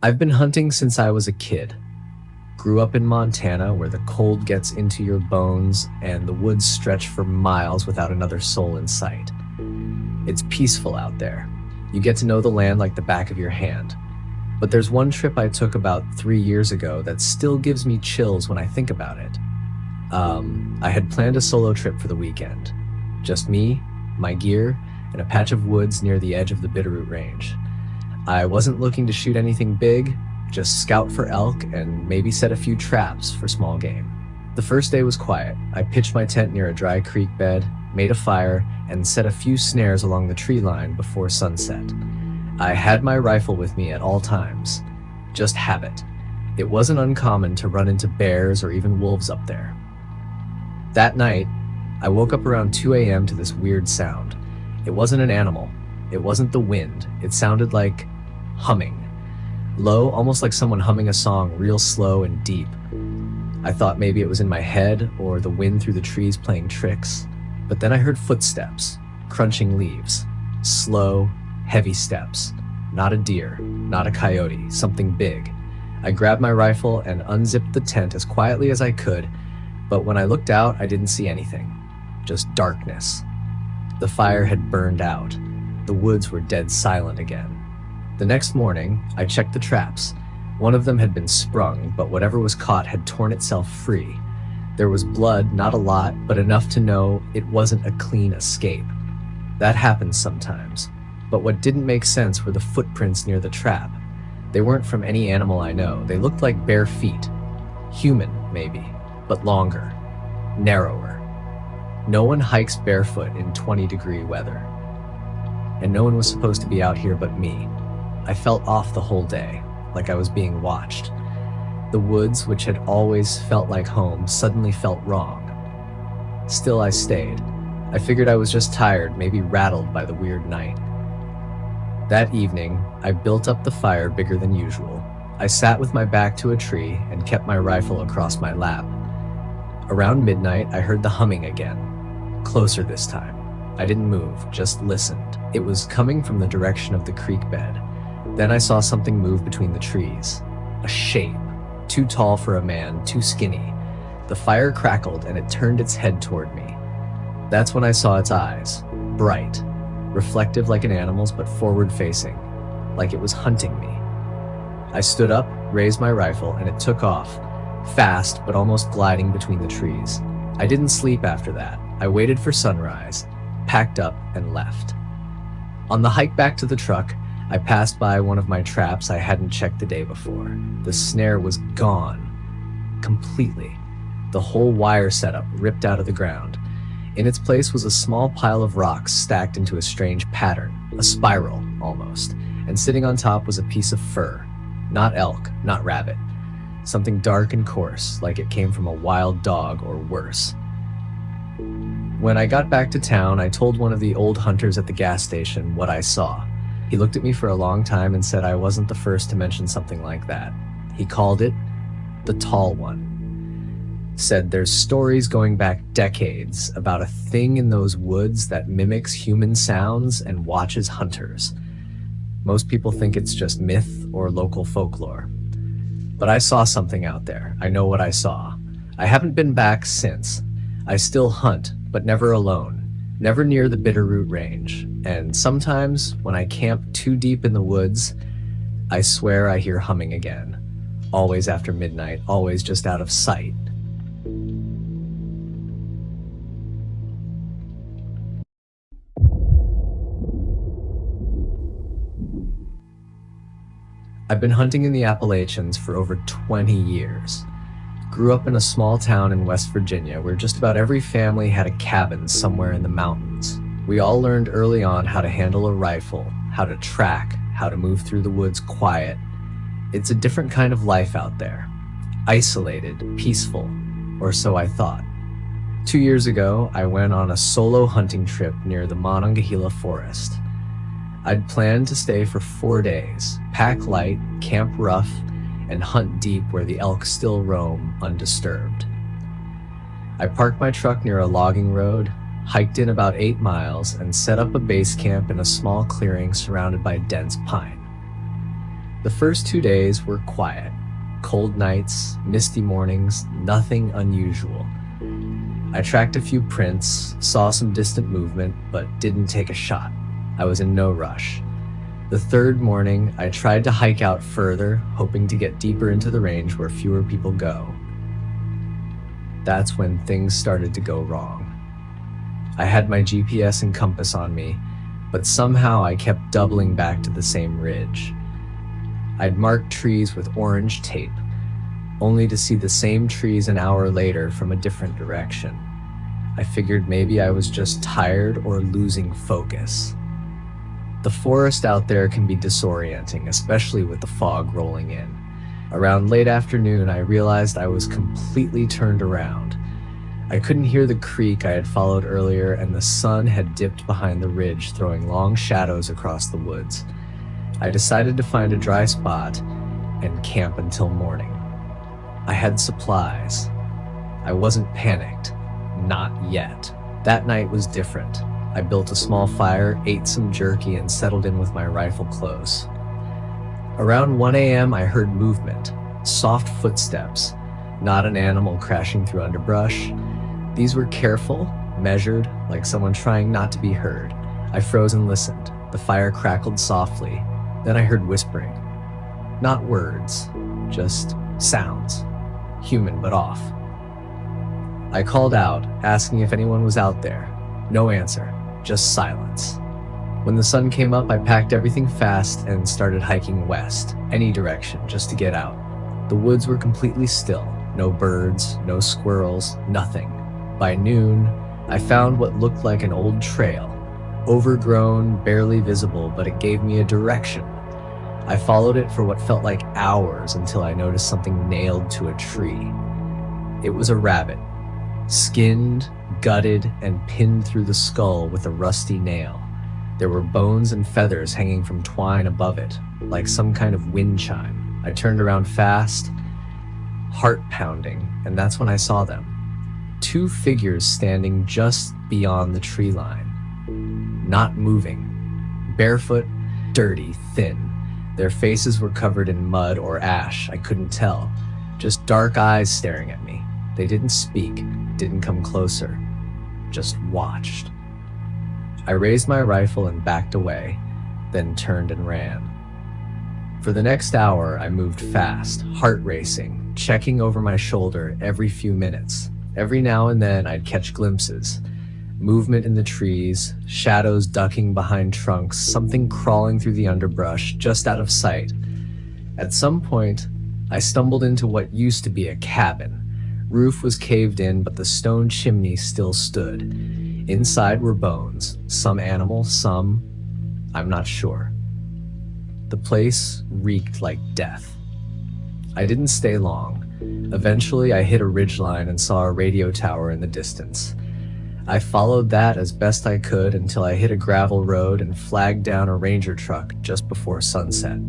I've been hunting since I was a kid. Grew up in Montana where the cold gets into your bones and the woods stretch for miles without another soul in sight. It's peaceful out there. You get to know the land like the back of your hand. But there's one trip I took about 3 years ago that still gives me chills when I think about it. I had planned a solo trip for the weekend. Just me, my gear, and a patch of woods near the edge of the Bitterroot Range. I wasn't looking to shoot anything big, just scout for elk and maybe set a few traps for small game. The first day was quiet. I pitched my tent near a dry creek bed, made a fire, and set a few snares along the tree line before sunset. I had my rifle with me at all times. Just habit. It wasn't uncommon to run into bears or even wolves up there. That night, I woke up around 2 a.m. to this weird sound. It wasn't an animal. It wasn't the wind. It sounded like humming. Low, almost like someone humming a song real slow and deep. I thought maybe it was in my head or the wind through the trees playing tricks. But then I heard footsteps, crunching leaves. Slow, heavy steps. Not a deer, not a coyote, something big. I grabbed my rifle and unzipped the tent as quietly as I could, but when I looked out, I didn't see anything. Just darkness. The fire had burned out. The woods were dead silent again. The next morning, I checked the traps. One of them had been sprung, but whatever was caught had torn itself free. There was blood, not a lot, but enough to know it wasn't a clean escape. That happens sometimes. But what didn't make sense were the footprints near the trap. They weren't from any animal I know. They looked like bare feet. Human, maybe, but longer, narrower. No one hikes barefoot in 20-degree weather. And no one was supposed to be out here but me. I felt off the whole day, like I was being watched. The woods, which had always felt like home, suddenly felt wrong. Still, I stayed. I figured I was just tired, maybe rattled by the weird night. That evening, I built up the fire bigger than usual. I sat with my back to a tree and kept my rifle across my lap. Around midnight, I heard the humming again. Closer this time. I didn't move, just listened. It was coming from the direction of the creek bed. Then I saw something move between the trees. A shape. Too tall for a man, too skinny. The fire crackled and it turned its head toward me. That's when I saw its eyes. Bright. Reflective like an animal's, but forward-facing. Like it was hunting me. I stood up, raised my rifle, and it took off. Fast, but almost gliding between the trees. I didn't sleep after that. I waited for sunrise, packed up, and left. On the hike back to the truck, I passed by one of my traps I hadn't checked the day before. The snare was gone. Completely. The whole wire setup ripped out of the ground. In its place was a small pile of rocks stacked into a strange pattern, a spiral, almost. And sitting on top was a piece of fur. Not elk, not rabbit. Something dark and coarse, like it came from a wild dog or worse. When I got back to town, I told one of the old hunters at the gas station what I saw. He looked at me for a long time and said I wasn't the first to mention something like that. He called it the tall one. Said there's stories going back decades about a thing in those woods that mimics human sounds and watches hunters. Most people think it's just myth or local folklore. But I saw something out there. I know what I saw. I haven't been back since. I still hunt, but never alone. Never near the Bitterroot Range. And sometimes, when I camp too deep in the woods, I swear I hear humming again. Always after midnight, always just out of sight. I've been hunting in the Appalachians for over 20 years. Grew up in a small town in West Virginia where just about every family had a cabin somewhere in the mountains. We all learned early on how to handle a rifle, how to track, how to move through the woods quiet. It's a different kind of life out there. Isolated, peaceful, or so I thought. 2 years ago, I went on a solo hunting trip near the Monongahela Forest. I'd planned to stay for 4 days, pack light, camp rough, and hunt deep where the elk still roam undisturbed. I parked my truck near a logging road, hiked in about 8 miles, and set up a base camp in a small clearing surrounded by dense pine. The first 2 days were quiet. Cold nights, misty mornings, nothing unusual. I tracked a few prints, saw some distant movement, but didn't take a shot. I was in no rush. The third morning, I tried to hike out further, hoping to get deeper into the range where fewer people go. That's when things started to go wrong. I had my GPS and compass on me, but somehow I kept doubling back to the same ridge. I'd marked trees with orange tape, only to see the same trees an hour later from a different direction. I figured maybe I was just tired or losing focus. The forest out there can be disorienting, especially with the fog rolling in. Around late afternoon, I realized I was completely turned around. I couldn't hear the creek I had followed earlier, and the sun had dipped behind the ridge, throwing long shadows across the woods. I decided to find a dry spot and camp until morning. I had supplies. I wasn't panicked. Not yet. That night was different. I built a small fire, ate some jerky, and settled in with my rifle close. Around 1 a.m., I heard movement, soft footsteps, not an animal crashing through underbrush. These were careful, measured, like someone trying not to be heard. I froze and listened. The fire crackled softly. Then I heard whispering. Not words, just sounds. Human but off. I called out, asking if anyone was out there. No answer, just silence. When the sun came up, I packed everything fast and started hiking west, any direction, just to get out. The woods were completely still. No birds, no squirrels, nothing. By noon, I found what looked like an old trail. Overgrown, barely visible, but it gave me a direction. I followed it for what felt like hours until I noticed something nailed to a tree. It was a rabbit, skinned, gutted, and pinned through the skull with a rusty nail. There were bones and feathers hanging from twine above it, like some kind of wind chime. I turned around fast, heart pounding, and that's when I saw them. Two figures standing just beyond the tree line. Not moving. Barefoot, dirty, thin. Their faces were covered in mud or ash, I couldn't tell. Just dark eyes staring at me. They didn't speak, didn't come closer. Just watched. I raised my rifle and backed away, then turned and ran. For the next hour, I moved fast, heart racing, checking over my shoulder every few minutes. Every now and then, I'd catch glimpses. Movement in the trees, shadows ducking behind trunks, something crawling through the underbrush, just out of sight. At some point, I stumbled into what used to be a cabin. Roof was caved in, but the stone chimney still stood. Inside were bones, some animal, some... I'm not sure. The place reeked like death. I didn't stay long. Eventually, I hit a ridgeline and saw a radio tower in the distance. I followed that as best I could until I hit a gravel road and flagged down a ranger truck just before sunset.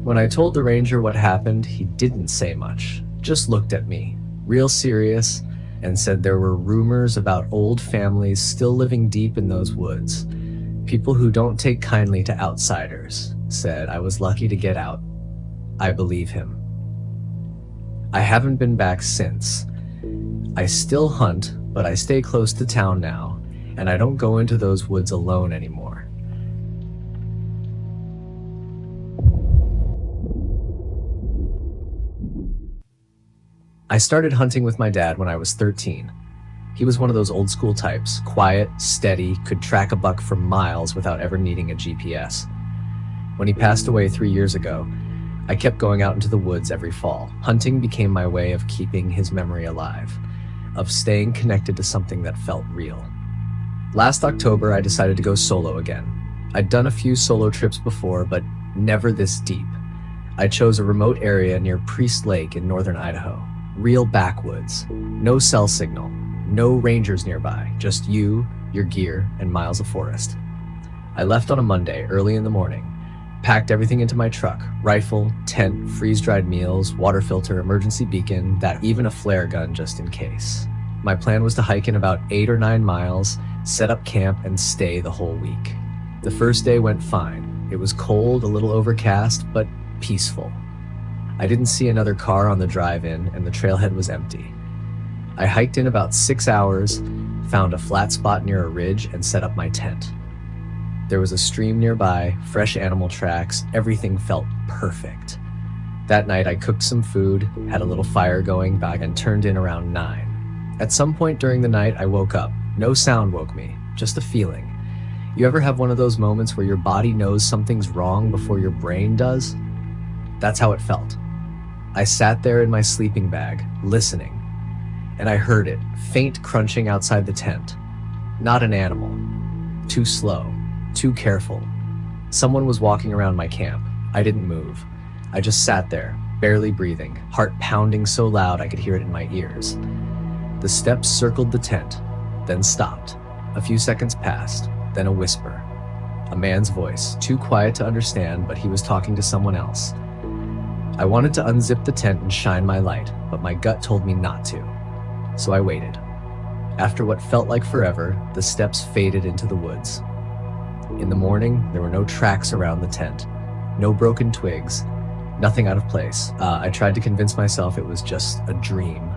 When I told the ranger what happened, he didn't say much, just looked at me, real serious, and said there were rumors about old families still living deep in those woods. People who don't take kindly to outsiders, said I was lucky to get out. I believe him. I haven't been back since. I still hunt, but I stay close to town now, and I don't go into those woods alone anymore. I started hunting with my dad when I was 13. He was one of those old school types, quiet, steady, could track a buck for miles without ever needing a GPS. When he passed away 3 years ago, I kept going out into the woods every fall. Hunting became my way of keeping his memory alive, of staying connected to something that felt real. Last October, I decided to go solo again. I'd done a few solo trips before, but never this deep. I chose a remote area near Priest Lake in northern Idaho. Real backwoods. No cell signal. No rangers nearby. Just you, your gear, and miles of forest. I left on a Monday, early in the morning. Packed everything into my truck. Rifle, tent, freeze-dried meals, water filter, emergency beacon, even a flare gun just in case. My plan was to hike in about 8 or 9 miles, set up camp, and stay the whole week. The first day went fine. It was cold, a little overcast, but peaceful. I didn't see another car on the drive-in, and the trailhead was empty. I hiked in about 6 hours, found a flat spot near a ridge, and set up my tent. There was a stream nearby, fresh animal tracks, everything felt perfect. That night I cooked some food, had a little fire going back, and turned in around 9. At some point during the night I woke up. No sound woke me, just a feeling. You ever have one of those moments where your body knows something's wrong before your brain does? That's how it felt. I sat there in my sleeping bag, listening, and I heard it, faint crunching outside the tent. Not an animal. Too slow, too careful. Someone was walking around my camp. I didn't move. I just sat there, barely breathing, heart pounding so loud I could hear it in my ears. The steps circled the tent, then stopped. A few seconds passed, then a whisper. A man's voice, too quiet to understand, but he was talking to someone else. I wanted to unzip the tent and shine my light, but my gut told me not to. So I waited. After what felt like forever, the steps faded into the woods. In the morning, there were no tracks around the tent, no broken twigs, nothing out of place. I tried to convince myself it was just a dream,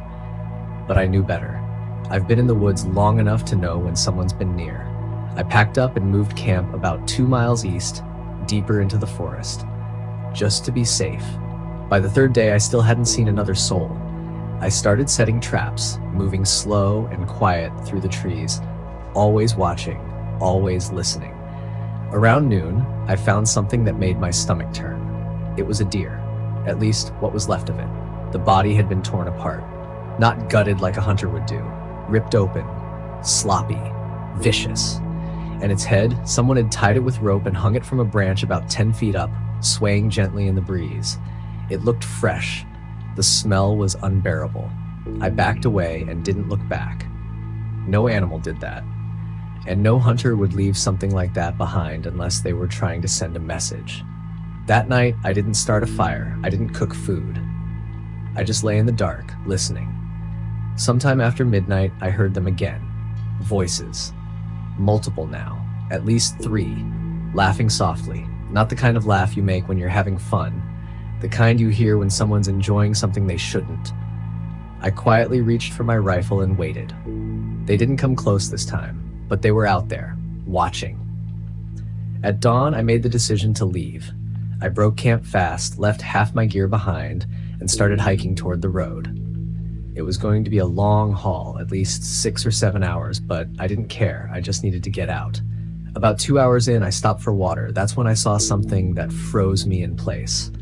but I knew better. I've been in the woods long enough to know when someone's been near. I packed up and moved camp about 2 miles east, deeper into the forest, just to be safe. By the 3rd day, I still hadn't seen another soul. I started setting traps, moving slow and quiet through the trees, always watching, always listening. Around noon, I found something that made my stomach turn. It was a deer, at least what was left of it. The body had been torn apart, not gutted like a hunter would do, ripped open, sloppy, vicious. And its head, someone had tied it with rope and hung it from a branch about 10 feet up, swaying gently in the breeze. It looked fresh. The smell was unbearable. I backed away and didn't look back. No animal did that. And no hunter would leave something like that behind unless they were trying to send a message. That night, I didn't start a fire. I didn't cook food. I just lay in the dark, listening. Sometime after midnight, I heard them again. Voices. Multiple now. At least 3. Laughing softly. Not the kind of laugh you make when you're having fun. The kind you hear when someone's enjoying something they shouldn't. I quietly reached for my rifle and waited. They didn't come close this time, but they were out there, watching. At dawn, I made the decision to leave. I broke camp fast, left half my gear behind, and started hiking toward the road. It was going to be a long haul, at least 6 or 7 hours, but I didn't care. I just needed to get out. About 2 hours in, I stopped for water. That's when I saw something that froze me in place.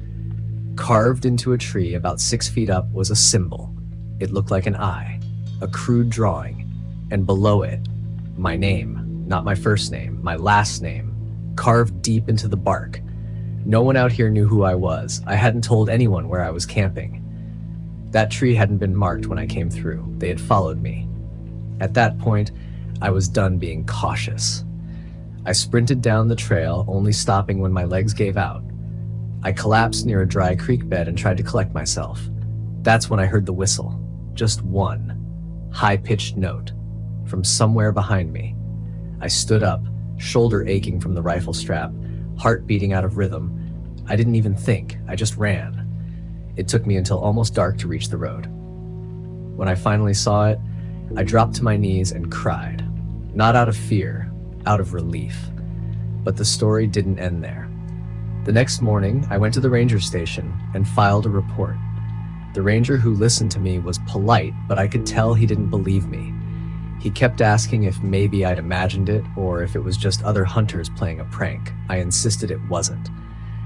Carved into a tree about 6 feet up was a symbol. It looked like an eye, a crude drawing, and below it, my name, not my first name, my last name, carved deep into the bark. No one out here knew who I was. I hadn't told anyone where I was camping. That tree hadn't been marked when I came through. They had followed me. At that point, I was done being cautious. I sprinted down the trail, only stopping when my legs gave out. I collapsed near a dry creek bed and tried to collect myself. That's when I heard the whistle. Just one, high-pitched note, from somewhere behind me. I stood up, shoulder aching from the rifle strap, heart beating out of rhythm. I didn't even think, I just ran. It took me until almost dark to reach the road. When I finally saw it, I dropped to my knees and cried. Not out of fear, out of relief. But the story didn't end there. The next morning, I went to the ranger station and filed a report. The ranger who listened to me was polite, but I could tell he didn't believe me. He kept asking if maybe I'd imagined it or if it was just other hunters playing a prank. I insisted it wasn't.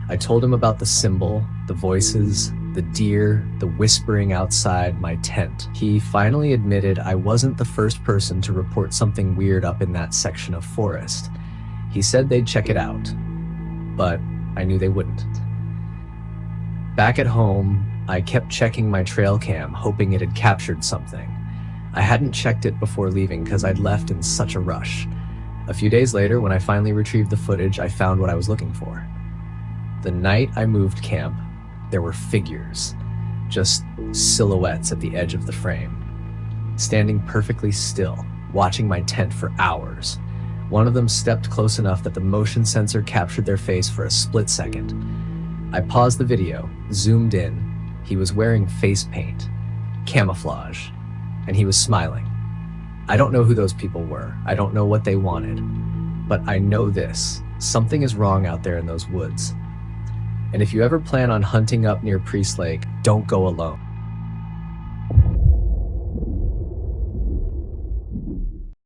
I told him about the symbol, the voices, the deer, the whispering outside my tent. He finally admitted I wasn't the first person to report something weird up in that section of forest. He said they'd check it out, but I knew they wouldn't. Back at home, I kept checking my trail cam, hoping it had captured something. I hadn't checked it before leaving because I'd left in such a rush. A few days later, when I finally retrieved the footage, I found what I was looking for. The night I moved camp, there were figures, just silhouettes at the edge of the frame, standing perfectly still, watching my tent for hours. One of them stepped close enough that the motion sensor captured their face for a split second. I paused the video, zoomed in. He was wearing face paint, camouflage, and he was smiling. I don't know who those people were. I don't know what they wanted. But I know this. Something is wrong out there in those woods. And if you ever plan on hunting up near Priest Lake, don't go alone.